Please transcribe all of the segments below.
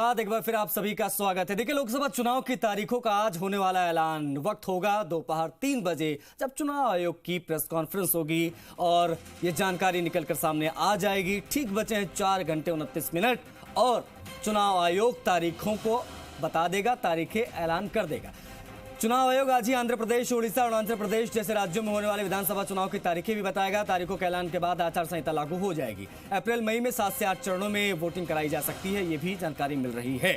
एक बार फिर आप सभी का स्वागत है। देखिए, लोकसभा चुनाव की तारीखों का आज होने वाला ऐलान। वक्त होगा दोपहर 3 बजे, जब चुनाव आयोग की प्रेस कॉन्फ्रेंस होगी और ये जानकारी निकलकर सामने आ जाएगी। ठीक बचे हैं 4 घंटे 29 मिनट और चुनाव आयोग तारीखों को बता देगा, तारीखें ऐलान कर देगा। चुनाव आयोग आज ही आंध्र प्रदेश, उड़ीसा और आंध्र प्रदेश जैसे राज्यों में होने वाले विधानसभा चुनाव की तारीखें भी बताएगा। तारीखों के ऐलान के बाद आचार संहिता लागू हो जाएगी। अप्रैल मई में 7 से 8 चरणों में वोटिंग कराई जा सकती है, ये भी जानकारी मिल रही है।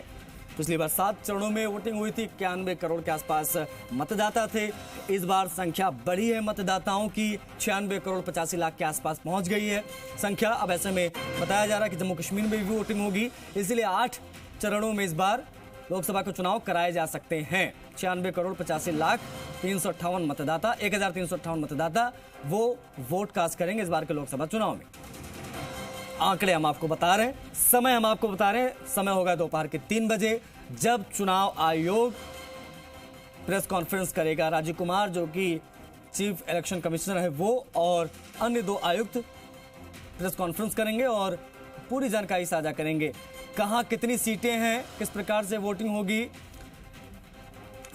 पिछली बार 7 चरणों में वोटिंग हुई थी, 91 करोड़ के आसपास मतदाता थे। इस बार संख्या बढ़ी है मतदाताओं की, 96 करोड़ 85 लाख के आसपास पहुंच गई है संख्या। अब ऐसे में बताया जा रहा है कि जम्मू कश्मीर में भी वोटिंग होगी, इसलिए 8 चरणों में इस बार लोकसभा के चुनाव कराए जा सकते हैं। 96 करोड़ 85 लाख 358 मतदाता, 1358 मतदाता वो वोट कास्ट करेंगे इस बार के लोकसभा चुनाव में। आंकड़े हम आपको बता रहे हैं, समय हम आपको बता रहे हैं। समय होगा दोपहर के 3 बजे, जब चुनाव आयोग प्रेस कॉन्फ्रेंस करेगा। राजीव कुमार जो कि चीफ इलेक्शन कमिश्नर है वो और अन्य 2 आयुक्त प्रेस कॉन्फ्रेंस करेंगे और पूरी जानकारी साझा करेंगे। कहां कितनी सीटें हैं, किस प्रकार से वोटिंग होगी,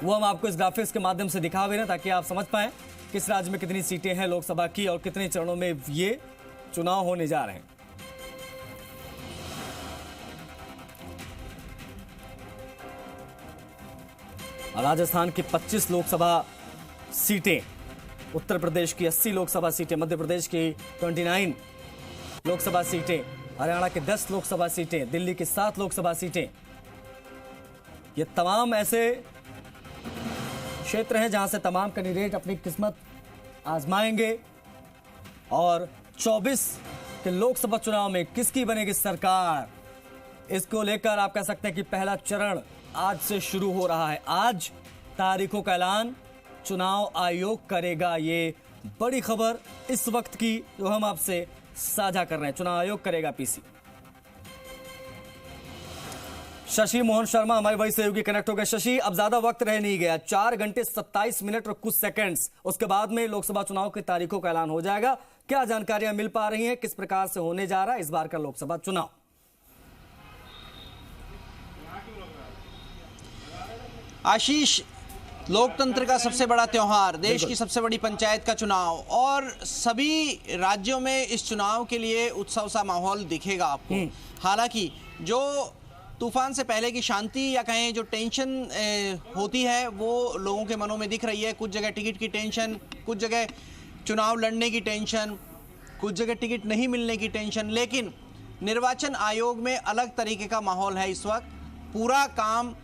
वो हम आपको इस ग्राफिक्स के माध्यम से दिखा भी रहे हैं ताकि आप समझ पाएं किस राज्य में कितनी सीटें हैं लोकसभा की और कितने चरणों में ये चुनाव होने जा रहे हैं। राजस्थान की 25 लोकसभा सीटें, उत्तर प्रदेश की 80 लोकसभा सीटें, मध्य प्रदेश की 29 लोकसभा सीटें, हरियाणा के 10 लोकसभा सीटें, दिल्ली की 7 लोकसभा सीटें। ये तमाम ऐसे क्षेत्र हैं जहां से तमाम कैंडिडेट अपनी किस्मत आजमाएंगे और 24 के लोकसभा चुनाव में किसकी बनेगी सरकार, इसको लेकर आप कह सकते हैं कि पहला चरण आज से शुरू हो रहा है। आज तारीखों का ऐलान चुनाव आयोग करेगा। ये बड़ी खबर इस वक्त की जो हम आपसे साझा कर रहे हैं, चुनाव आयोग करेगा पीसी। शशि मोहन शर्मा हमारे वही सहयोगी कनेक्ट हो गए। शशि, अब ज्यादा वक्त रह नहीं गया, 4 घंटे 27 मिनट और कुछ सेकंड्स, उसके बाद में लोकसभा चुनाव की तारीखों का ऐलान हो जाएगा। क्या जानकारियां मिल पा रही हैं, किस प्रकार से होने जा रहा है इस बार का लोकसभा चुनाव? आशीष, लोकतंत्र का सबसे बड़ा त्योहार, देश की सबसे बड़ी पंचायत का चुनाव और सभी राज्यों में इस चुनाव के लिए उत्सव सा माहौल दिखेगा आपको। हालांकि जो तूफान से पहले की शांति या कहें जो टेंशन होती है वो लोगों के मनों में दिख रही है। कुछ जगह टिकट की टेंशन, कुछ जगह चुनाव लड़ने की टेंशन, कुछ जगह टिकट नहीं मिलने की टेंशन। लेकिन निर्वाचन आयोग में अलग तरीके का माहौल है इस वक्त। पूरा काम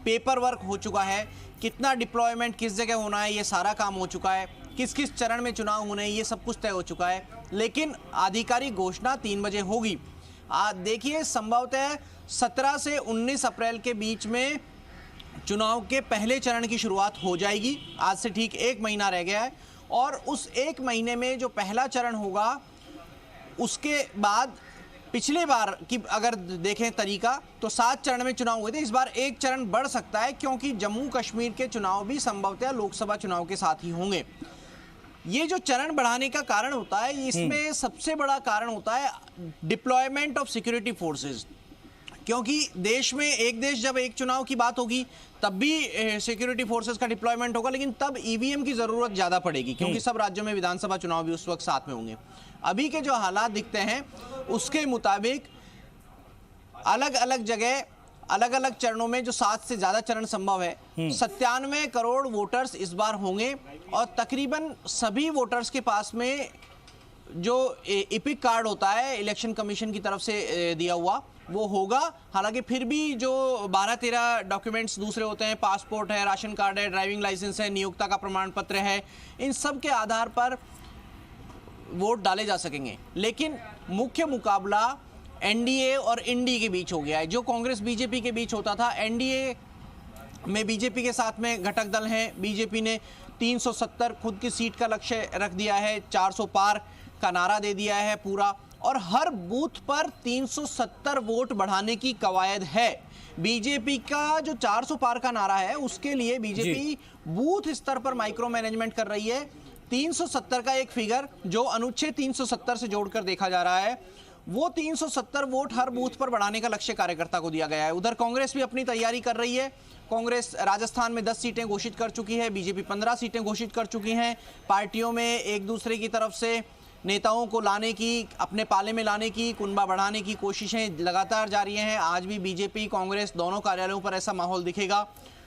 पेपर वर्क हो चुका है, कितना डिप्लॉयमेंट किस जगह होना है ये सारा काम हो चुका है, किस किस चरण में चुनाव होने हैं ये सब कुछ तय हो चुका है। लेकिन आधिकारिक घोषणा 3 बजे होगी। देखिए, संभवतः 17 से 19 अप्रैल के बीच में चुनाव के पहले चरण की शुरुआत हो जाएगी। आज से ठीक 1 महीना रह गया है और उस 1 महीने में जो पहला चरण होगा उसके बाद पिछले बार की अगर देखें तरीका तो 7 चरण में चुनाव हुए थे। इस बार 1 चरण बढ़ सकता है क्योंकि जम्मू कश्मीर के चुनाव भी संभवतः लोकसभा चुनाव के साथ ही होंगे। ये जो चरण बढ़ाने का कारण होता है, इसमें सबसे बड़ा कारण होता है डिप्लॉयमेंट ऑफ सिक्योरिटी फोर्सेस। क्योंकि देश में एक देश जब एक चुनाव की बात होगी तब भी सिक्योरिटी फोर्सेस का डिप्लॉयमेंट होगा, लेकिन तब ईवीएम की जरूरत ज्यादा पड़ेगी क्योंकि सब राज्यों में विधानसभा चुनाव भी उस वक्त साथ में होंगे। अभी के जो हालात दिखते हैं उसके मुताबिक अलग अलग जगह अलग अलग चरणों में जो 7 से ज्यादा चरण संभव है, 97 करोड़ वोटर्स इस बार होंगे और तकरीबन सभी वोटर्स के पास में जो इपिक कार्ड होता है इलेक्शन कमीशन की तरफ से दिया हुआ वो होगा। हालांकि फिर भी जो 12-13 डॉक्यूमेंट्स दूसरे होते हैं, पासपोर्ट है, राशन कार्ड है, ड्राइविंग लाइसेंस है, नियोक्ता का प्रमाण पत्र है, इन सब के आधार पर वोट डाले जा सकेंगे। लेकिन मुख्य मुकाबला एनडीए और इंडी के बीच हो गया है। जो कांग्रेस बीजेपी के बीच होता था, एनडीए में बीजेपी के साथ में घटक दल हैं। बीजेपी ने 370 खुद की सीट का लक्ष्य रख दिया है, 400 पार का नारा दे दिया है पूरा, और हर बूथ पर 370 वोट बढ़ाने की कवायद है। बीजेपी का जो 400 पार का नारा है उसके लिए बीजेपी बूथ स्तर पर माइक्रो मैनेजमेंट कर रही है। 370 का एक फिगर जो अनुच्छेद 370 से जोड़कर देखा जा रहा है वो 370 वोट हर बूथ पर बढ़ाने का लक्ष्य कार्यकर्ता को दिया गया है। उधर कांग्रेस भी अपनी तैयारी कर रही है। कांग्रेस राजस्थान में 10 सीटें घोषित कर चुकी है, बीजेपी 15 सीटें घोषित कर चुकी हैं। पार्टियों में एक दूसरे की तरफ से नेताओं को लाने की, अपने पाले में लाने की, कुनबा बढ़ाने की कोशिशें लगातार जारी हैं। आज भी बीजेपी कांग्रेस दोनों कार्यालयों पर ऐसा माहौल दिखेगा।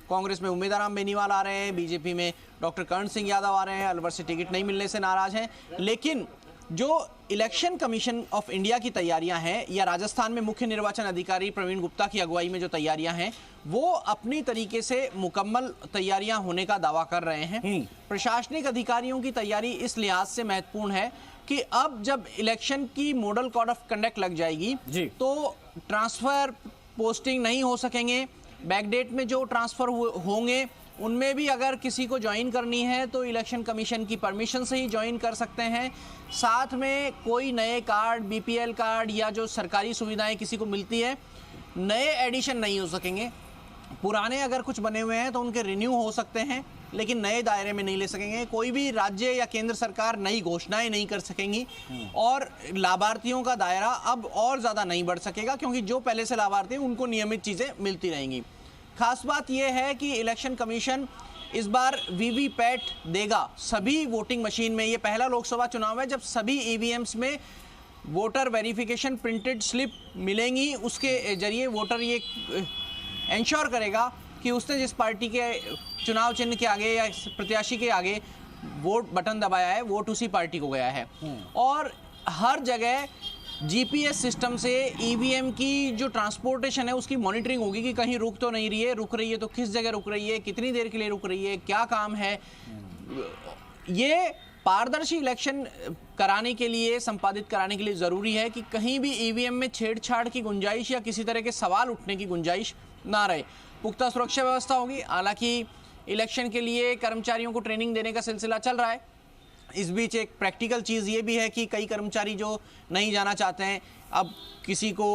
कांग्रेस में उम्मीदवार बेनीवाल आ रहे हैं, बीजेपी में डॉक्टर कर्ण सिंह यादव आ रहे हैं, अलवर से टिकट नहीं मिलने से नाराज हैं। लेकिन जो इलेक्शन कमीशन ऑफ इंडिया की तैयारियां हैं या राजस्थान में मुख्य निर्वाचन अधिकारी प्रवीण गुप्ता की अगुवाई में जो तैयारियां हैं, वो अपनी तरीके से मुकम्मल तैयारियां होने का दावा कर रहे हैं। प्रशासनिक अधिकारियों की तैयारी इस लिहाज से महत्वपूर्ण है कि अब जब इलेक्शन की मॉडल कोड ऑफ कंडक्ट लग जाएगी तो ट्रांसफर पोस्टिंग नहीं हो सकेंगे। बैकडेट में जो ट्रांसफर होंगे उनमें भी अगर किसी को ज्वाइन करनी है तो इलेक्शन कमीशन की परमिशन से ही ज्वाइन कर सकते हैं। साथ में कोई नए कार्ड, बीपीएल कार्ड या जो सरकारी सुविधाएं किसी को मिलती है, नए एडिशन नहीं हो सकेंगे। पुराने अगर कुछ बने हुए हैं तो उनके रिन्यू हो सकते हैं, लेकिन नए दायरे में नहीं ले सकेंगे। कोई भी राज्य या केंद्र सरकार नई घोषणाएं नहीं कर सकेंगी और लाभार्थियों का दायरा अब और ज़्यादा नहीं बढ़ सकेगा, क्योंकि जो पहले से लाभार्थी हैं उनको नियमित चीज़ें मिलती रहेंगी। खास बात यह है कि इलेक्शन कमीशन इस बार वीवीपैट देगा सभी वोटिंग मशीन में। ये पहला लोकसभा चुनाव है जब सभी ईवीएम्स में वोटर वेरिफिकेशन प्रिंटेड स्लिप मिलेंगी। उसके जरिए वोटर ये इंश्योर करेगा कि उसने जिस पार्टी के चुनाव चिन्ह के आगे या प्रत्याशी के आगे वोट बटन दबाया है, वोट उसी पार्टी को गया है। और हर जगह जीपीएस सिस्टम से ईवीएम की जो ट्रांसपोर्टेशन है उसकी मॉनिटरिंग होगी कि कहीं रुक तो नहीं रही है, रुक रही है तो किस जगह रुक रही है, कितनी देर के लिए रुक रही है, क्या काम है। ये पारदर्शी इलेक्शन कराने के लिए, संपादित कराने के लिए ज़रूरी है कि कहीं भी ईवीएम में छेड़छाड़ की गुंजाइश या किसी तरह के सवाल उठने की गुंजाइश ना रहे। पुख्ता सुरक्षा व्यवस्था होगी। हालांकि इलेक्शन के लिए कर्मचारियों को ट्रेनिंग देने का सिलसिला चल रहा है। इस बीच एक प्रैक्टिकल चीज़ ये भी है कि कई कर्मचारी जो नहीं जाना चाहते हैं, अब किसी को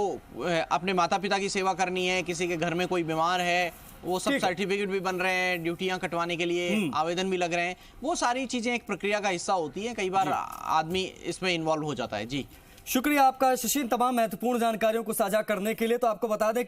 अपने माता पिता की सेवा करनी है, किसी के घर में कोई बीमार है, वो सब सर्टिफिकेट भी बन रहे हैं, ड्यूटियां कटवाने के लिए आवेदन भी लग रहे हैं। वो सारी चीज़ें एक प्रक्रिया का हिस्सा होती हैं। कई बार आदमी इसमें इन्वॉल्व हो जाता है। जी शुक्रिया आपका शशीन, तमाम महत्वपूर्ण जानकारियों को साझा करने के लिए। तो आपको बता दें कि